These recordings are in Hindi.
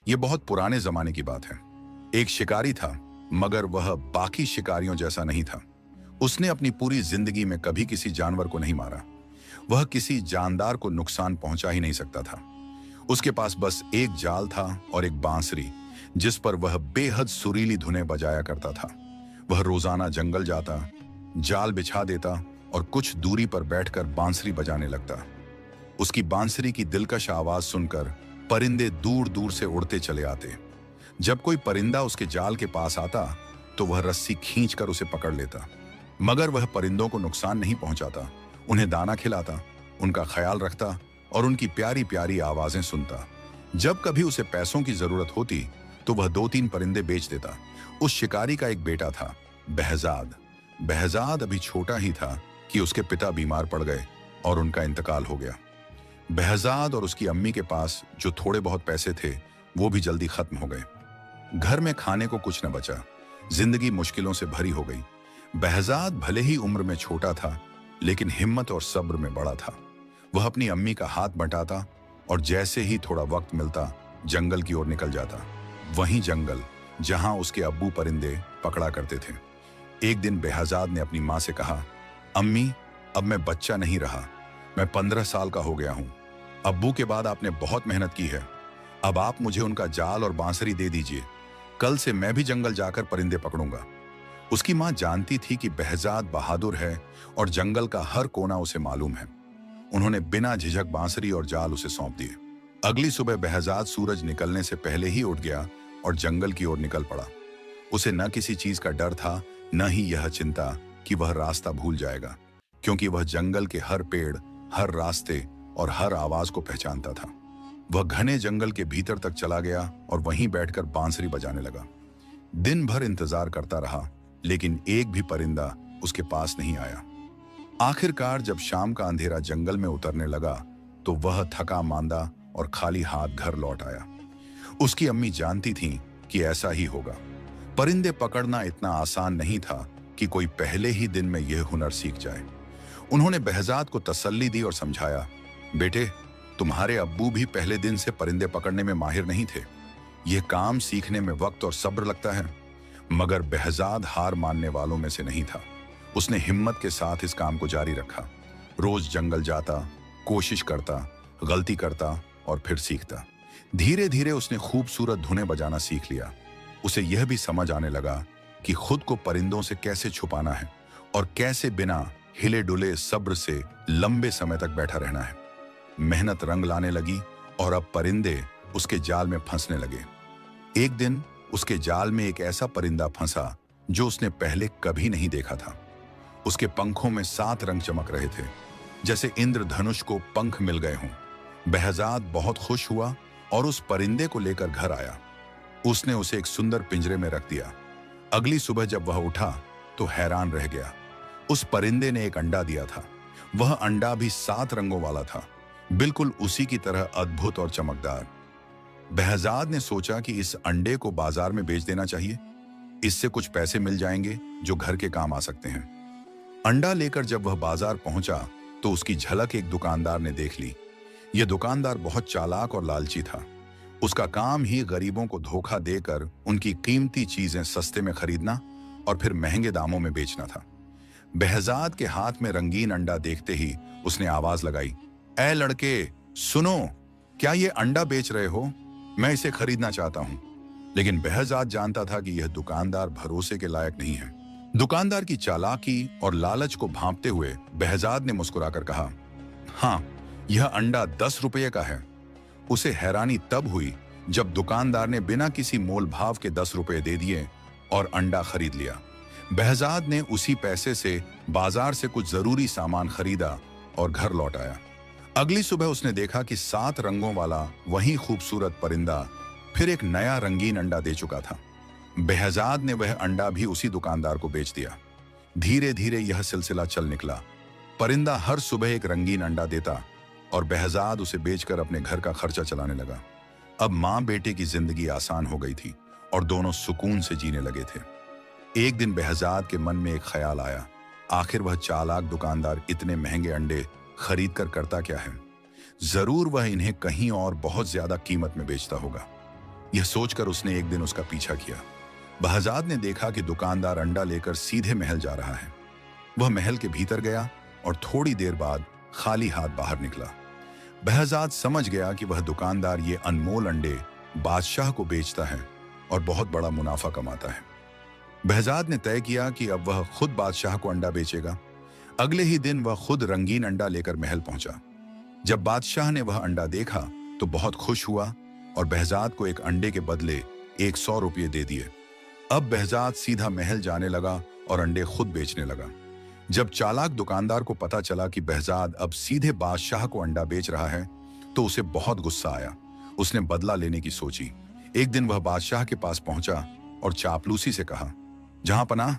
ये बहुत पुराने जमाने की बात है। एक शिकारी था, मगर वह बाकी शिकारियों जैसा नहीं था। उसने अपनी पूरी जिंदगी में कभी किसी जानवर को नहीं मारा। वह किसी जानदार को नुकसान पहुंचा ही नहीं सकता था। उसके पास बस एक जाल था और एक बांसुरी, जिस पर वह बेहद सुरीली धुनें बजाया करता था। वह रोजाना जंगल जाता, जाल बिछा देता और कुछ दूरी पर बैठकर बांसुरी बजाने लगता। उसकी बांसुरी की दिलकश आवाज सुनकर परिंदे दूर दूर से उड़ते चले आते। जब कोई परिंदा उसके जाल के पास आता तो वह रस्सी खींचकर उसे पकड़ लेता। मगर वह परिंदों को नुकसान नहीं पहुंचाता, उन्हें दाना खिलाता, उनका ख्याल रखता और उनकी प्यारी प्यारी आवाजें सुनता। जब कभी उसे पैसों की जरूरत होती तो वह 2-3 परिंदे बेच देता। उस शिकारी का एक बेटा था, बहजाद। बहजाद अभी छोटा ही था कि उसके पिता बीमार पड़ गए और उनका इंतकाल हो गया। बहजाद और उसकी अम्मी के पास जो थोड़े बहुत पैसे थे वो भी जल्दी खत्म हो गए। घर में खाने को कुछ न बचा। जिंदगी मुश्किलों से भरी हो गई। बहजाद भले ही उम्र में छोटा था, लेकिन हिम्मत और सब्र में बड़ा था। वह अपनी अम्मी का हाथ बंटाता और जैसे ही थोड़ा वक्त मिलता जंगल की ओर निकल जाता। वहीं जंगल जहां उसके अब्बू परिंदे पकड़ा करते थे। एक दिन बहजाद ने अपनी माँ से कहा, अम्मी, अब मैं बच्चा नहीं रहा, मैं 15 साल का हो गया हूँ। अब्बू के बाद आपने बहुत मेहनत की है, अब आप मुझे उनका जाल और बांसुरी दे दीजिए। कल से मैं भी जंगल जाकर परिंदे पकड़ूंगा। उसकी माँ जानती थी कि बहजाद बहादुर है और जंगल का हर कोना उसे मालूम है। उन्होंने बिना झिझक बांसुरी और जाल उसे सौंप दिए। अगली सुबह बहजाद सूरज निकलने से पहले ही उठ गया और जंगल की ओर निकल पड़ा। उसे न किसी चीज का डर था, न ही यह चिंता कि वह रास्ता भूल जाएगा, क्योंकि वह जंगल के हर पेड़, हर रास्ते और हर आवाज को पहचानता था। वह घने जंगल के भीतर तक चला गया और वहीं बैठकर बांसुरी बजाने लगा। दिन भर इंतजार करता रहा, लेकिन एक भी परिंदा उसके पास नहीं आया। आखिरकार जब शाम का अंधेरा जंगल में उतरने लगा तो वह थका मांदा और खाली हाथ घर लौट आया। उसकी अम्मी जानती थीं कि ऐसा ही होगा। परिंदे पकड़ना इतना आसान नहीं था कि कोई पहले ही दिन में यह हुनर सीख जाए। उन्होंने बहजाद को तसल्ली दी और समझाया, बेटे, तुम्हारे अब्बू भी पहले दिन से परिंदे पकड़ने में माहिर नहीं थे। यह काम सीखने में वक्त और सब्र लगता है। मगर बहजाद हार मानने वालों में से नहीं था। उसने हिम्मत के साथ इस काम को जारी रखा। रोज जंगल जाता, कोशिश करता, गलती करता और फिर सीखता। धीरे धीरे उसने खूबसूरत धुनें बजाना सीख लिया। उसे यह भी समझ आने लगा कि खुद को परिंदों से कैसे छुपाना है और कैसे बिना हिले डुले सब्र से लंबे समय तक बैठा रहना है। मेहनत रंग लाने लगी और अब परिंदे उसके जाल में फंसने लगे। एक दिन उसके जाल में एक ऐसा परिंदा फंसा जो उसने पहले कभी नहीं देखा था। उसके पंखों में 7 रंग चमक रहे थे, जैसे इंद्रधनुष को पंख मिल गए हों। बहजाद बहुत खुश हुआ और उस परिंदे को लेकर घर आया। उसने उसे एक सुंदर पिंजरे में रख दिया। अगली सुबह जब वह उठा तो हैरान रह गया। उस परिंदे ने एक अंडा दिया था। वह अंडा भी 7 रंगों वाला था, बिल्कुल उसी की तरह अद्भुत और चमकदार। बहजाद ने सोचा कि इस अंडे को बाजार में बेच देना चाहिए। इससे कुछ पैसे मिल जाएंगे जो घर के काम आ सकते हैं। अंडा लेकर जब वह बाजार पहुंचा तो उसकी झलक एक दुकानदार ने देख ली। यह दुकानदार बहुत चालाक और लालची था। उसका काम ही गरीबों को धोखा देकर उनकी कीमती चीजें सस्ते में खरीदना और फिर महंगे दामों में बेचना था। बहजाद के हाथ में रंगीन अंडा देखते ही उसने आवाज लगाई, ऐ लड़के, सुनो, क्या ये अंडा बेच रहे हो? मैं इसे खरीदना चाहता हूं। लेकिन बहजाद जानता था कि यह दुकानदार भरोसे के लायक नहीं है। दुकानदार की चालाकी और लालच को भांपते हुए बहजाद ने मुस्कुराकर कहा, हाँ, यह अंडा 10 रुपये का है। उसे हैरानी तब हुई जब दुकानदार ने बिना किसी मोल भाव के 10 रुपये दे दिए और अंडा खरीद लिया। बहजाद ने उसी पैसे से बाजार से कुछ जरूरी सामान खरीदा और घर लौट आया। अगली सुबह उसने देखा कि 7 रंगों वाला वही खूबसूरत परिंदा फिर एक नया रंगीन अंडा दे चुका था। बहजाद ने वह अंडा भी उसी दुकानदार को बेच दिया। धीरे धीरे यह सिलसिला चल निकला। परिंदा हर सुबह एक रंगीन अंडा देता और बहजाद उसे बेचकर अपने घर का खर्चा चलाने लगा। अब माँ बेटे की जिंदगी आसान हो गई थी और दोनों सुकून से जीने लगे थे। एक दिन बहजाद के मन में एक ख्याल आया, आखिर वह चालाक दुकानदार इतने महंगे अंडे खरीद कर करता क्या है? जरूर वह इन्हें कहीं और बहुत ज्यादा कीमत में बेचता होगा। यह सोचकर उसने एक दिन उसका पीछा किया। बहजाद ने देखा कि दुकानदार अंडा लेकर सीधे महल जा रहा है। वह महल के भीतर गया और थोड़ी देर बाद खाली हाथ बाहर निकला। बहजाद समझ गया कि वह दुकानदार ये अनमोल अंडे बादशाह को बेचता है और बहुत बड़ा मुनाफा कमाता है। बहजाद ने तय किया कि अब वह खुद बादशाह को अंडा बेचेगा। अगले ही दिन वह खुद रंगीन अंडा लेकर महल पहुंचा। जब बादशाह ने वह अंडा देखा तो बहुत खुश हुआ और बहजाद को एक अंडे के बदले 100 रुपये दे दिए। अब बहजाद सीधा महल जाने लगा और अंडे खुद बेचने लगा। जब चालाक दुकानदार को पता चला कि बहजाद अब सीधे बादशाह को अंडा बेच रहा है तो उसे बहुत गुस्सा आया। उसने बदला लेने की सोची। एक दिन वह बादशाह के पास पहुंचा और चापलूसी से कहा, जहां पनाह,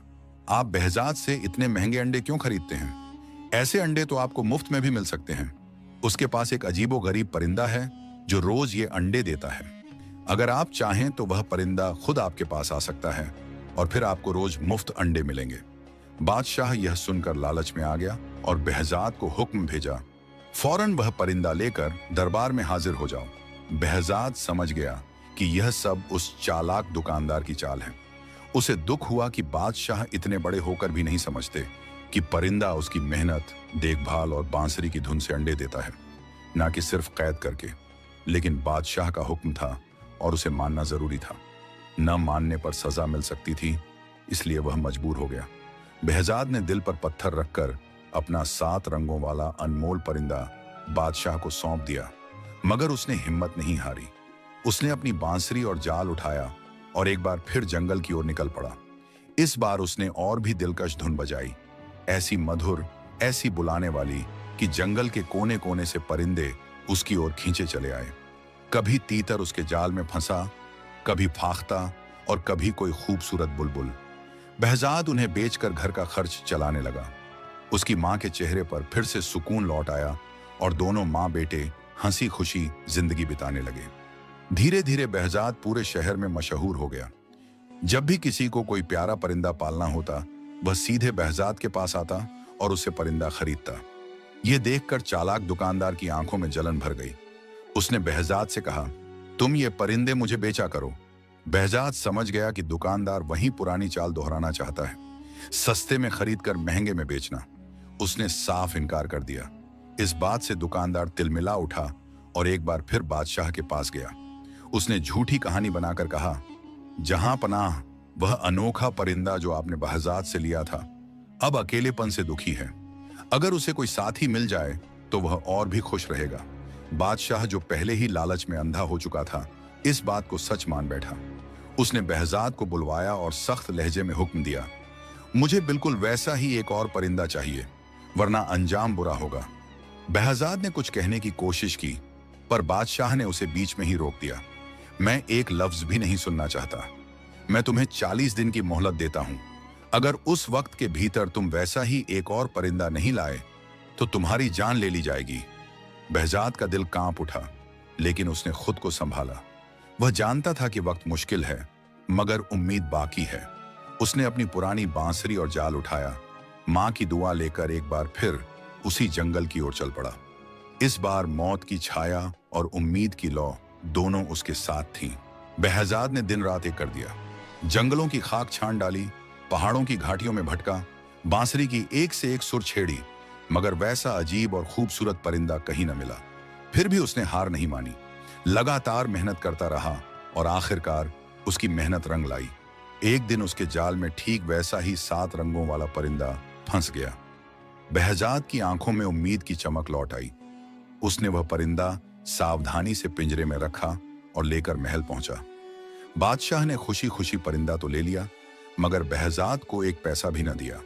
आप बहजाद से इतने महंगे अंडे क्यों खरीदते हैं? ऐसे अंडे तो आपको मुफ्त में भी मिल सकते हैं। उसके पास एक अजीबोगरीब परिंदा है जो रोज ये अंडे देता है। अगर आप चाहें तो वह परिंदा खुद आपके पास आ सकता है और फिर आपको रोज मुफ्त अंडे मिलेंगे। बादशाह यह सुनकर लालच में आ गया और बहजाद को हुक्म भेजा, फौरन वह परिंदा लेकर दरबार में हाजिर हो जाओ। बहजाद समझ गया कि यह सब उस चालाक दुकानदार की चाल है। उसे दुख हुआ कि बादशाह इतने बड़े होकर भी नहीं समझते कि परिंदा उसकी मेहनत, देखभाल और बांसुरी की धुन से अंडे देता है, ना कि सिर्फ कैद करके। लेकिन बादशाह का हुक्म था और उसे मानना जरूरी था। न मानने पर सजा मिल सकती थी, इसलिए वह मजबूर हो गया। बहजाद ने दिल पर पत्थर रखकर अपना 7 रंगों वाला अनमोल परिंदा बादशाह को सौंप दिया, मगर उसने हिम्मत नहीं हारी। उसने अपनी बांसुरी और जाल उठाया और एक बार फिर जंगल की ओर निकल पड़ा। इस बार उसने और भी दिलकश धुन बजाई, ऐसी मधुर, ऐसी बुलाने वाली कि जंगल के कोने कोने से परिंदे उसकी ओर खींचे चले आए। कभी तीतर उसके जाल में फंसा, कभी फाख्ता और कभी कोई खूबसूरत बुलबुल। बहजाद उन्हें बेचकर घर का खर्च चलाने लगा। उसकी मां के चेहरे पर फिर से सुकून लौट आया और दोनों मां बेटे हंसी खुशी जिंदगी बिताने लगे। धीरे धीरे बहजाद पूरे शहर में मशहूर हो गया। जब भी किसी को कोई प्यारा परिंदा पालना होता, वह सीधे बहजाद के पास आता और उससे परिंदा खरीदता। यह देखकर चालाक दुकानदार की आंखों में जलन भर गई। उसने बहजाद से कहा, तुम ये परिंदे मुझे बेचा करो। बहजाद समझ गया कि दुकानदार वही पुरानी चाल दोहराना चाहता है, सस्ते में खरीदकर महंगे में बेचना। उसने साफ इनकार कर दिया। इस बात से दुकानदार तिलमिला उठा और एक बार फिर बादशाह के पास गया। उसने झूठी कहानी बनाकर कहा, जहां पनाह, वह अनोखा परिंदा जो आपने बहजाद से लिया था अब अकेलेपन से दुखी है। अगर उसे कोई साथी मिल जाए तो वह और भी खुश रहेगा। बादशाह, जो पहले ही लालच में अंधा हो चुका था, इस बात को सच मान बैठा। उसने बहजाद को बुलवाया और सख्त लहजे में हुक्म दिया, मुझे बिल्कुल वैसा ही एक और परिंदा चाहिए, वरना अंजाम बुरा होगा। बहजाद ने कुछ कहने की कोशिश की, पर बादशाह ने उसे बीच में ही रोक दिया। मैं एक लफ्ज भी नहीं सुनना चाहता। मैं तुम्हें 40 दिन की मोहलत देता हूं। अगर उस वक्त के भीतर तुम वैसा ही एक और परिंदा नहीं लाए तो तुम्हारी जान ले ली जाएगी। बहजाद का दिल कांप उठा, लेकिन उसने खुद को संभाला। वह जानता था कि वक्त मुश्किल है, मगर उम्मीद बाकी है। उसने अपनी पुरानी बांसुरी और जाल उठाया, मां की दुआ लेकर एक बार फिर उसी जंगल की ओर चल पड़ा। इस बार मौत की छाया और उम्मीद की लौ दोनों उसके साथ थीं। बहजाद ने दिन रात एक कर दिया। जंगलों की खाक छान डाली, पहाड़ों की घाटियों में भटका, बांसुरी की एक से एक सुर छेड़ी, मगर वैसा अजीब और खूबसूरत परिंदा कहीं न मिला। फिर भी उसने हार नहीं मानी, लगातार मेहनत करता रहा और आखिरकार उसकी मेहनत रंग लाई। एक दिन उसके जाल में ठीक वैसा ही 7 रंगों वाला परिंदा फंस गया। बहजाद की आंखों में उम्मीद की चमक लौट आई। उसने वह परिंदा सावधानी से पिंजरे में रखा और लेकर महल पहुंचा। बादशाह ने खुशी खुशी परिंदा तो ले लिया, मगर बहजाद को एक पैसा भी न दिया।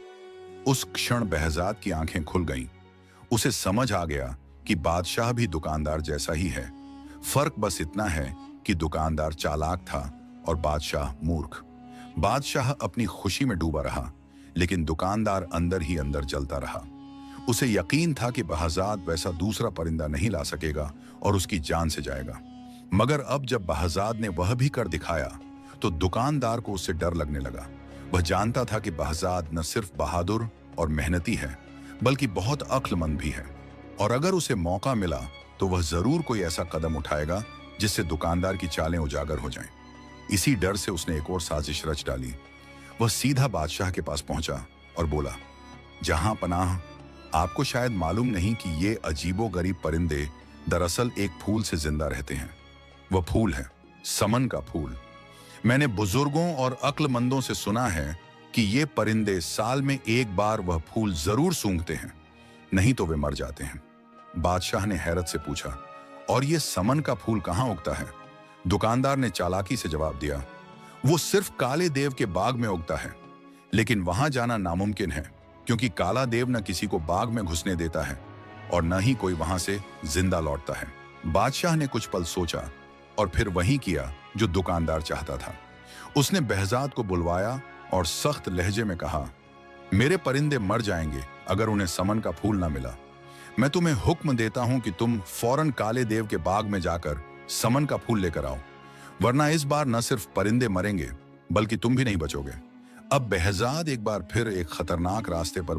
उस क्षण बहजाद की आंखें खुल गईं। उसे समझ आ गया कि बादशाह भी दुकानदार जैसा ही है। फर्क बस इतना है कि दुकानदार चालाक था और बादशाह मूर्ख। बादशाह अपनी खुशी में डूबा रहा, लेकिन दुकानदार अंदर ही अंदर जलता रहा। उसे यकीन था कि बहजाद वैसा दूसरा परिंदा नहीं ला सकेगा और उसकी जान से जाएगा। मगर अब जब बहजाद ने वह भी कर दिखाया तो दुकानदार को उससे डर लगने लगा। वह जानता था कि बहजाद न सिर्फ बहादुर और मेहनती है, बल्कि बहुत अक्लमंद भी है, और अगर उसे मौका मिला तो वह जरूर कोई ऐसा कदम उठाएगा जिससे दुकानदार की चालें उजागर हो जाएं। इसी डर से उसने एक और साजिश रच डाली। वह सीधा बादशाह के पास पहुंचा और बोला, जहां पनाह, आपको शायद मालूम नहीं कि ये अजीबोगरीब परिंदे दरअसल एक फूल से जिंदा रहते हैं। वह फूल है समन का फूल। मैंने बुजुर्गों और अक्लमंदों से सुना है कि ये परिंदे साल में एक बार वह फूल जरूर सूंघते हैं, नहीं तो वे मर जाते हैं। बादशाह ने हैरत से पूछा, और ये समन का फूल कहाँ उगता है? दुकानदार ने चालाकी से जवाब दिया, वो सिर्फ काले देव के बाग में उगता है, लेकिन वहां जाना नामुमकिन है, क्योंकि काला देव न किसी को बाग में घुसने देता है और न ही कोई वहां से जिंदा लौटता है। बादशाह ने कुछ पल सोचा और फिर वही किया जो दुकानदार चाहता था। उसने बहजाद को बुलवाया और सख्त लहजे में कहा, मेरे परिंदे मर जाएंगे अगर उन्हें समन का फूल ना मिला। मैं तुम्हें हुक्म देता हूं कि तुम फौरन काले देव के बाग में जाकर समन का फूल लेकर आओ, वरना इस बार न सिर्फ परिंदे मरेंगे बल्कि तुम भी नहीं बचोगे। अब बहजाद एक बार फिर एक खतरनाक रास्ते पर